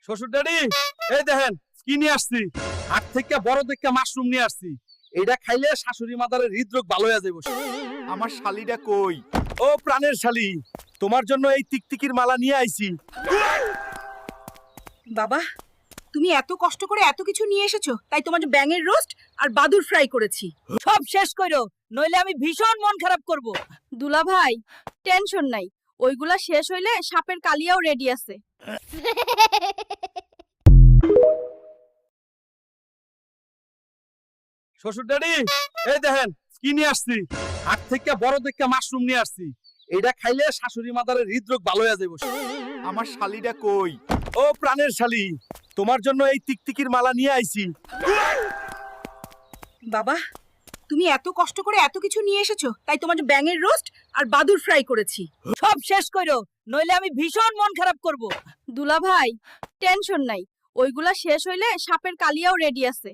শ্বশুর ড্যাডি, এই দেখেন কি নিয়ে আসছি। হাট থেকে বড় দেখে মাশরুম নিয়ে আসছি। এইটা খাইলে শাশুড়ি মাদারের হৃদরোগ ভালো হয়ে যাবে। আমার শালিটা কই? ও প্রাণের শালি, তোমার জন্য এই টিকটিকির মালা নিয়ে আইছি। বাবা, তুমি এত কষ্ট করে এত কিছু নিয়ে এসেছো, তাই তোমার জন্য ব্যাঙের রোস্ট আর বাদুর ফ্রাই করেছি। সব শেষ কইরো, নইলে আমি ভীষণ মন খারাপ করব। দুলা ভাই, টেনশন নাই, ওইগুলা শেষ হইলে সাপের কালিয়াও রেডি আছে। শ্বশুর ড্যাডি, এই দেখেন কি নিয়ে আসছি। হাট থেকে বড় দেখে মাশরুম নিয়ে আসছি। এইটা খাইলে শাশুড়ি মাদারের হৃদরোগ ভালো হয়ে যাবে। আমার শালিটা কই? ও প্রাণের শালি, তোমার জন্য এই টিকটিকির মালা নিয়ে আইছি। বাবা, তুমি এত কষ্ট করে এত কিছু নিয়ে এসেছো, তাই তোমার জন্য ব্যাঙের রোস্ট আর বাদুর ফ্রাই করেছি। সব শেষ কইরো, নইলে আমি ভীষণ মন খারাপ করব। দুলা ভাই, টেনশন নাই, ওইগুলা শেষ হইলে সাপের কালিয়াও রেডি আছে।